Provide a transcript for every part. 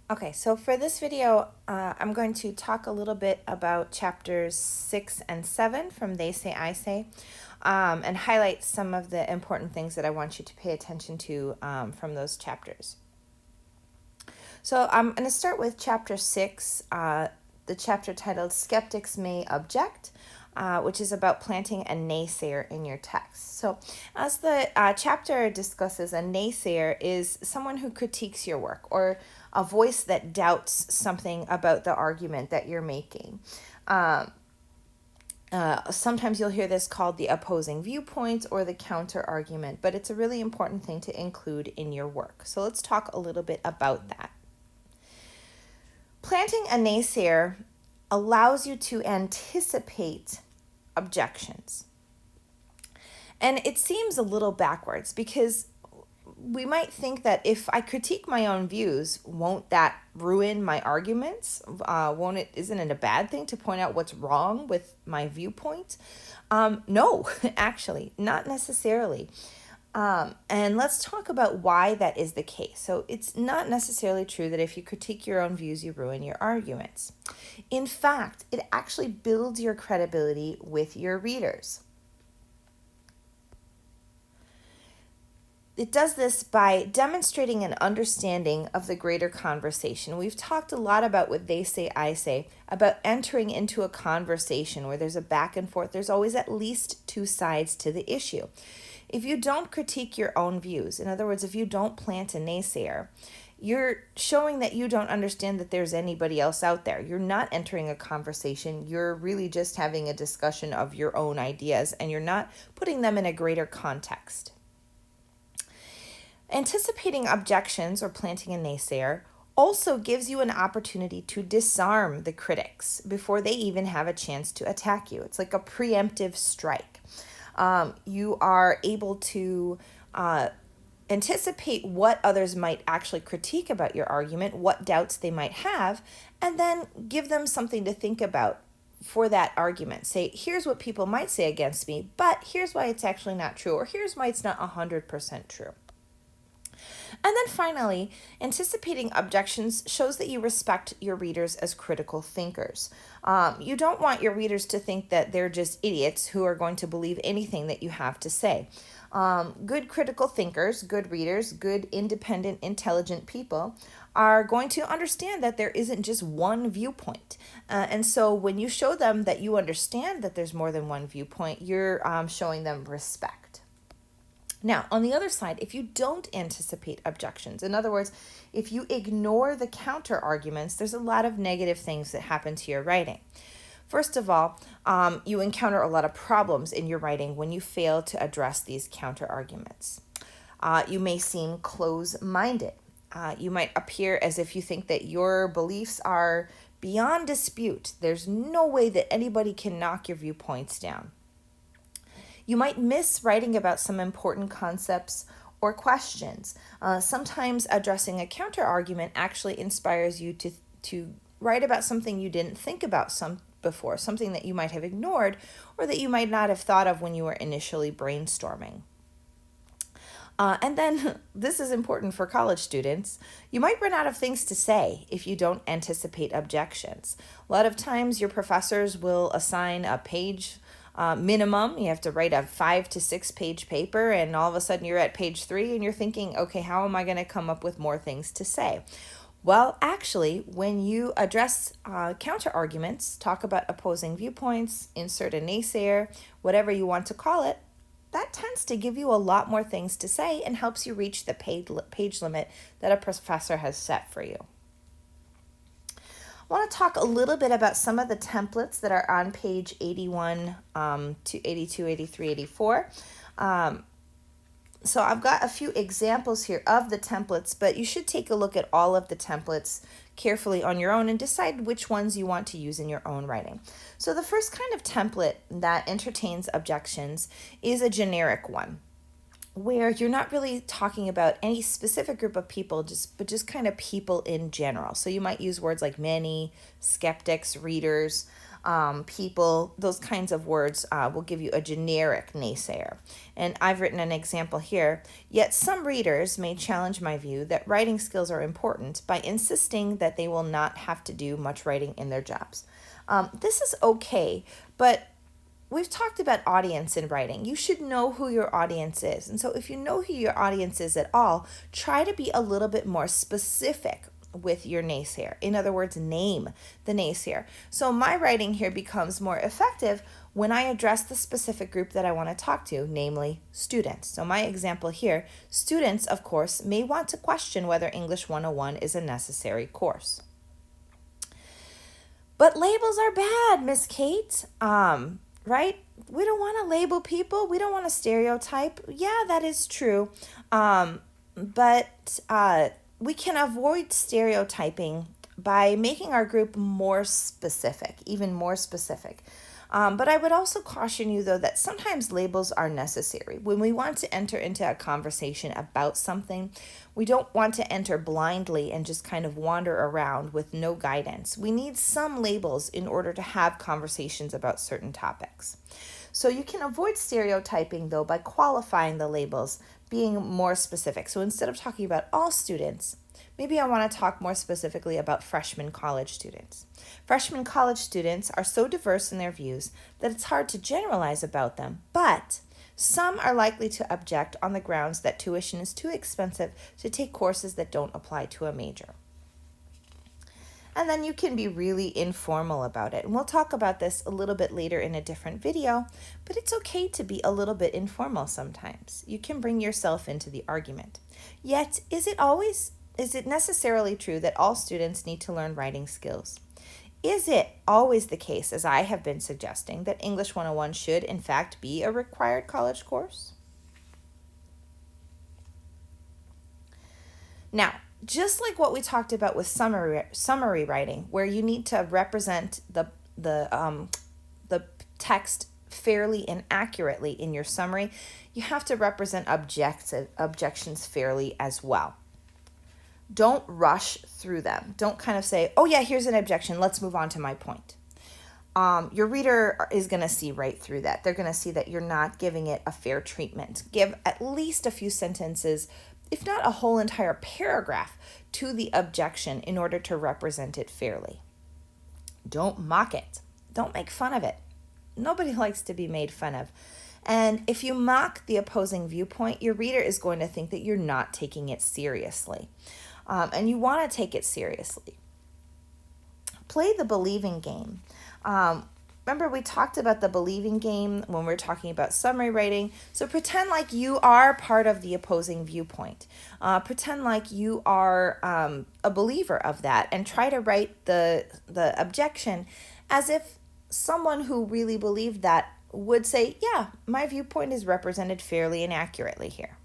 Okay, so for this video, I'm going to talk a little bit about chapters 6 and 7 from They Say, I Say, and highlight some of the important things that I want you to pay attention to from those chapters. So I'm going to start with chapter 6, the chapter titled Skeptics May Object, which is about planting a naysayer in your text. So, as the chapter discusses, a naysayer is someone who critiques your work or a voice that doubts something about the argument that you're making. Sometimes you'll hear this called the opposing viewpoint or the counter argument, but it's a really important thing to include in your work. So, let's talk a little bit about that. Planting a naysayer allows you to anticipate objections. And it seems a little backwards because we might think that if I critique my own views, won't that ruin my arguments? Isn't it a bad thing to point out what's wrong with my viewpoint? No, actually, not necessarily. And let's talk about why that is the case. So it's not necessarily true that if you critique your own views, you ruin your arguments. In fact, it actually builds your credibility with your readers. It does this by demonstrating an understanding of the greater conversation. We've talked a lot about what They Say, I Say, about entering into a conversation where there's a back and forth. There's always at least two sides to the issue. If you don't critique your own views, in other words, if you don't plant a naysayer, you're showing that you don't understand that there's anybody else out there. You're not entering a conversation. You're really just having a discussion of your own ideas, and you're not putting them in a greater context. Anticipating objections or planting a naysayer also gives you an opportunity to disarm the critics before they even have a chance to attack you. It's like a preemptive strike. You are able to anticipate what others might actually critique about your argument, what doubts they might have, and then give them something to think about for that argument. Say, here's what people might say against me, but here's why it's actually not true, or here's why it's not 100% true. And then finally, anticipating objections shows that you respect your readers as critical thinkers. You don't want your readers to think that they're just idiots who are going to believe anything that you have to say. Good critical thinkers, good readers, good independent, intelligent people are going to understand that there isn't just one viewpoint. And so when you show them that you understand that there's more than one viewpoint, you're showing them respect. Now, on the other side, if you don't anticipate objections, in other words, if you ignore the counter arguments, there's a lot of negative things that happen to your writing. First of all, you encounter a lot of problems in your writing when you fail to address these counter arguments. You may seem close-minded. You might appear as if you think that your beliefs are beyond dispute. There's no way that anybody can knock your viewpoints down. You might miss writing about some important concepts or questions. Sometimes addressing a counter argument actually inspires you to write about something you didn't think about before, something that you might have ignored or that you might not have thought of when you were initially brainstorming. And then, this is important for college students, you might run out of things to say if you don't anticipate objections. A lot of times your professors will assign a page minimum. You have to write a 5 to 6 page paper, and all of a sudden you're at page 3 and you're thinking, okay, how am I going to come up with more things to say? Well, actually, when you address counter arguments, talk about opposing viewpoints, insert a naysayer, whatever you want to call it, that tends to give you a lot more things to say and helps you reach the page limit that a professor has set for you. I want to talk a little bit about some of the templates that are on page 81 to 82, 83, 84. So I've got a few examples here of the templates, but you should take a look at all of the templates carefully on your own and decide which ones you want to use in your own writing. So the first kind of template that entertains objections is a generic one, where you're not really talking about any specific group of people, but just kind of people in general. So you might use words like many, skeptics, readers. people, those kinds of words will give you a generic naysayer. And I've written an example here. Yet some readers may challenge my view that writing skills are important by insisting that they will not have to do much writing in their jobs. This is okay, but we've talked about audience in writing. You should know who your audience is. And so if you know who your audience is at all, try to be a little bit more specific with your naysayer. In other words, name the naysayer. So my writing here becomes more effective when I address the specific group that I want to talk to, namely students. So my example here, students, of course, may want to question whether English 101 is a necessary course. But labels are bad, Miss Kate. Right? We don't want to label people. We don't want to stereotype. Yeah, that is true. But we can avoid stereotyping by making our group more specific, even more specific. But I would also caution you, though, that sometimes labels are necessary. When we want to enter into a conversation about something, we don't want to enter blindly and just kind of wander around with no guidance. We need some labels in order to have conversations about certain topics. So you can avoid stereotyping, though, by qualifying the labels, being more specific. So instead of talking about all students, maybe I want to talk more specifically about freshman college students. Freshman college students are so diverse in their views that it's hard to generalize about them, but some are likely to object on the grounds that tuition is too expensive to take courses that don't apply to a major. And then you can be really informal about it. And we'll talk about this a little bit later in a different video, but it's okay to be a little bit informal sometimes. You can bring yourself into the argument. Yet, is it necessarily true that all students need to learn writing skills? Is it always the case, as I have been suggesting, that English 101 should, in fact, be a required college course? Now, just like what we talked about with summary writing, where you need to represent the text fairly and accurately in your summary, you have to represent objections fairly as well. Don't rush through them. Don't kind of say, oh yeah, here's an objection, let's move on to my point. Your reader is going to see right through that. They're going to see that you're not giving it a fair treatment. Give at least a few sentences, if not a whole entire paragraph, to the objection in order to represent it fairly. Don't mock it. Don't make fun of it. Nobody likes to be made fun of. And if you mock the opposing viewpoint, your reader is going to think that you're not taking it seriously. And you want to take it seriously. Play the believing game. Remember, we talked about the believing game when we were talking about summary writing. So pretend like you are part of the opposing viewpoint. Pretend like you are a believer of that, and try to write the objection as if someone who really believed that would say, yeah, my viewpoint is represented fairly and accurately here.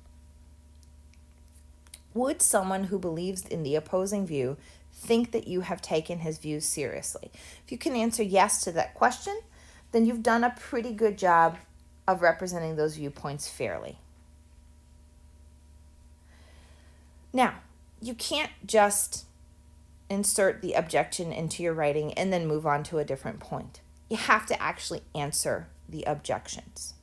Would someone who believes in the opposing view think that you have taken his views seriously? If you can answer yes to that question, then you've done a pretty good job of representing those viewpoints fairly. Now, you can't just insert the objection into your writing and then move on to a different point. You have to actually answer the objections.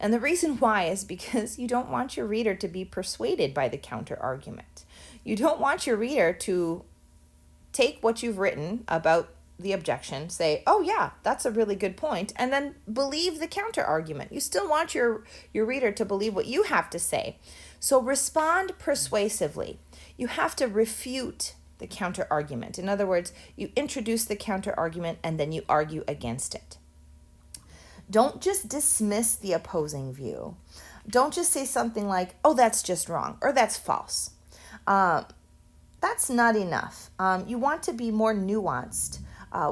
And the reason why is because you don't want your reader to be persuaded by the counter argument. You don't want your reader to take what you've written about the objection, say, oh yeah, that's a really good point, and then believe the counter argument. You still want your reader to believe what you have to say. So respond persuasively. You have to refute the counter argument. In other words, you introduce the counter argument and then you argue against it. Don't just dismiss the opposing view. Don't just say something like, oh, that's just wrong, or that's false. That's not enough. You want to be more nuanced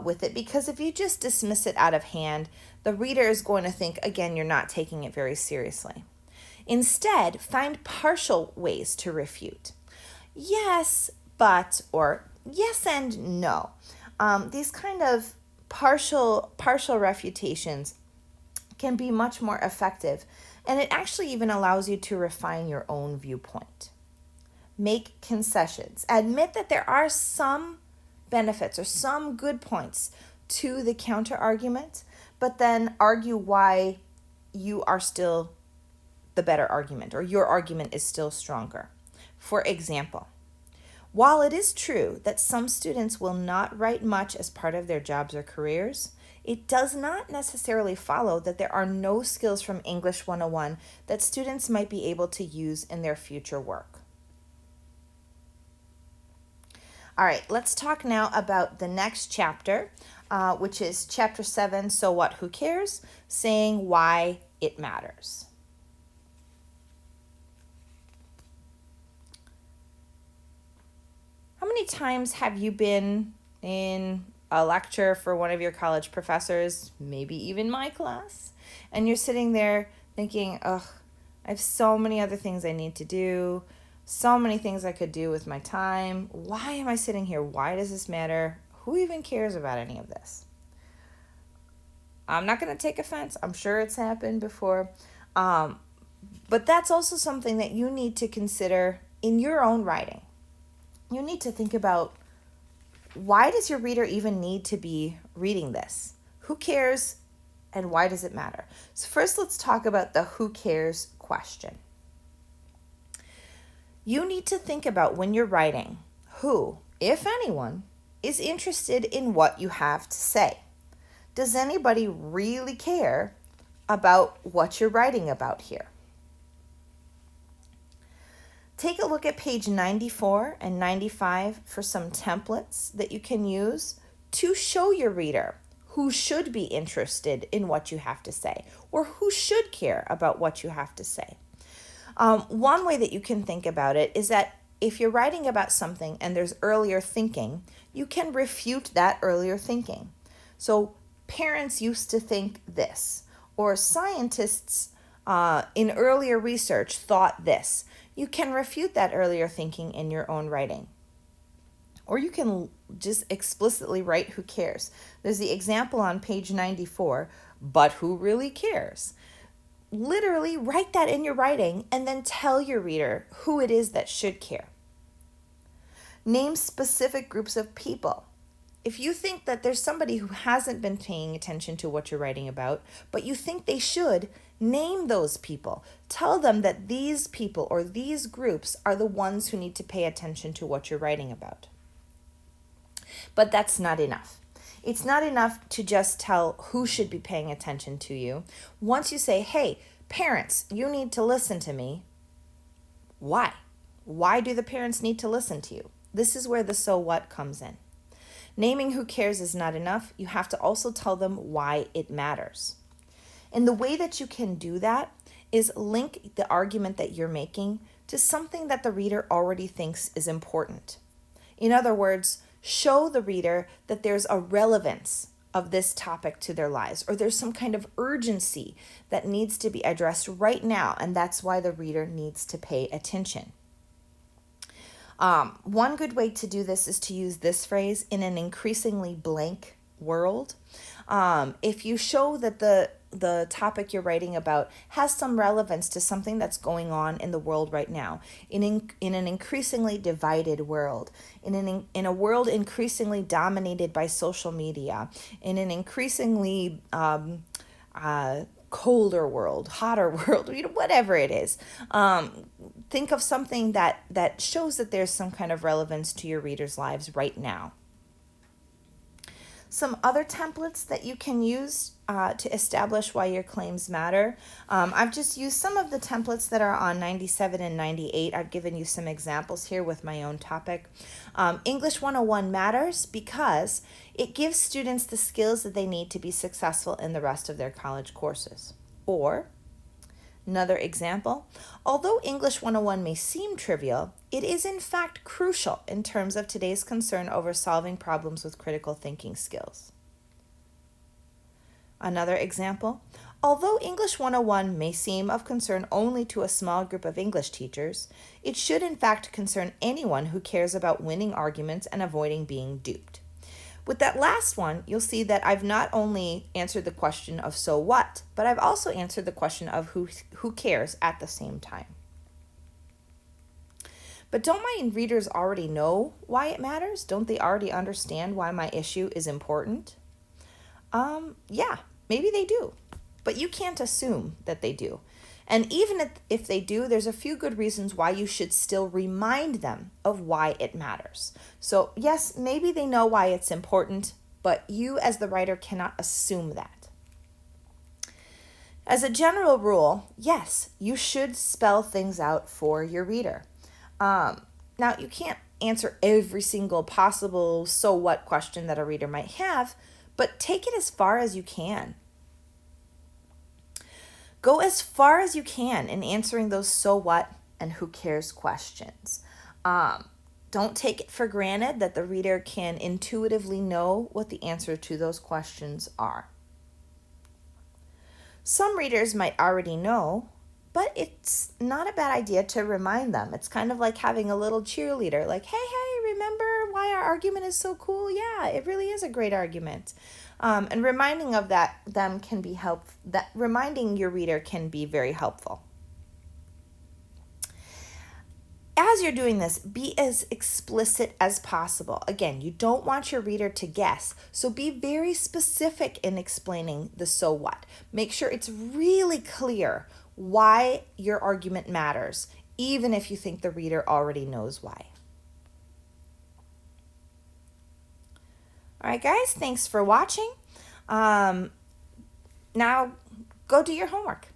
with it, because if you just dismiss it out of hand, the reader is going to think, again, you're not taking it very seriously. Instead, find partial ways to refute. Yes, but, or yes and no. These kind of partial refutations can be much more effective, and it actually even allows you to refine your own viewpoint. Make concessions. Admit that there are some benefits or some good points to the counter argument, but then argue why you are still the better argument, or your argument is still stronger. For example, while it is true that some students will not write much as part of their jobs or careers, it does not necessarily follow that there are no skills from English 101 that students might be able to use in their future work. All right, let's talk now about the next chapter, which is chapter 7, So What, Who Cares? Saying why it matters. How many times have you been in a lecture for one of your college professors, maybe even my class, and you're sitting there thinking, ugh, I have so many other things I need to do, so many things I could do with my time. Why am I sitting here? Why does this matter? Who even cares about any of this? I'm not going to take offense. I'm sure it's happened before. But that's also something that you need to consider in your own writing. You need to think about, why does your reader even need to be reading this? Who cares, and why does it matter? So first, let's talk about the who cares question. You need to think about, when you're writing, who, if anyone, is interested in what you have to say. Does anybody really care about what you're writing about here? Take a look at page 94 and 95 for some templates that you can use to show your reader who should be interested in what you have to say, or who should care about what you have to say. One way that you can think about it is that if you're writing about something and there's earlier thinking, you can refute that earlier thinking. So parents used to think this, or scientists in earlier research thought this. You can refute that earlier thinking in your own writing. Or you can just explicitly write who cares. There's the example on page 94, but who really cares? Literally write that in your writing and then tell your reader who it is that should care. Name specific groups of people. If you think that there's somebody who hasn't been paying attention to what you're writing about, but you think they should, name those people. Tell them that these people or these groups are the ones who need to pay attention to what you're writing about. But that's not enough. It's not enough to just tell who should be paying attention to you. Once you say, hey, parents, you need to listen to me, why? Why do the parents need to listen to you? This is where the so what comes in. Naming who cares is not enough. You have to also tell them why it matters. And the way that you can do that is link the argument that you're making to something that the reader already thinks is important. In other words, show the reader that there's a relevance of this topic to their lives, or there's some kind of urgency that needs to be addressed right now, and that's why the reader needs to pay attention. One good way to do this is to use this phrase, in an increasingly blank world. If you show that the topic you're writing about has some relevance to something that's going on in the world right now, in an increasingly divided world, in a world increasingly dominated by social media, in an increasingly colder world, hotter world, whatever it is. Think of something that shows that there's some kind of relevance to your readers' lives right now. Some other templates that you can use to establish why your claims matter. I've just used some of the templates that are on 97 and 98. I've given you some examples here with my own topic. English 101 matters because it gives students the skills that they need to be successful in the rest of their college courses. Or, another example, although English 101 may seem trivial, it is in fact crucial in terms of today's concern over solving problems with critical thinking skills. Another example, although English 101 may seem of concern only to a small group of English teachers, it should in fact concern anyone who cares about winning arguments and avoiding being duped. With that last one, you'll see that I've not only answered the question of so what, but I've also answered the question of who cares at the same time. But don't my readers already know why it matters? Don't they already understand why my issue is important? Yeah, maybe they do, but you can't assume that they do. And even if they do, there's a few good reasons why you should still remind them of why it matters. So, yes, maybe they know why it's important, but you as the writer cannot assume that. As a general rule, yes, you should spell things out for your reader. Now, you can't answer every single possible so what question that a reader might have, but take it as far as you can. Go as far as you can in answering those so what and who cares questions. Don't take it for granted that the reader can intuitively know what the answer to those questions are. Some readers might already know, but it's not a bad idea to remind them. It's kind of like having a little cheerleader, like, hey, remember why our argument is so cool? Yeah, it really is a great argument. And reminding of them can be reminding your reader can be very helpful. As you're doing this, be as explicit as possible. Again, you don't want your reader to guess, so be very specific in explaining the so what. Make sure it's really clear why your argument matters, even if you think the reader already knows why. All right, guys, thanks for watching. Now go do your homework.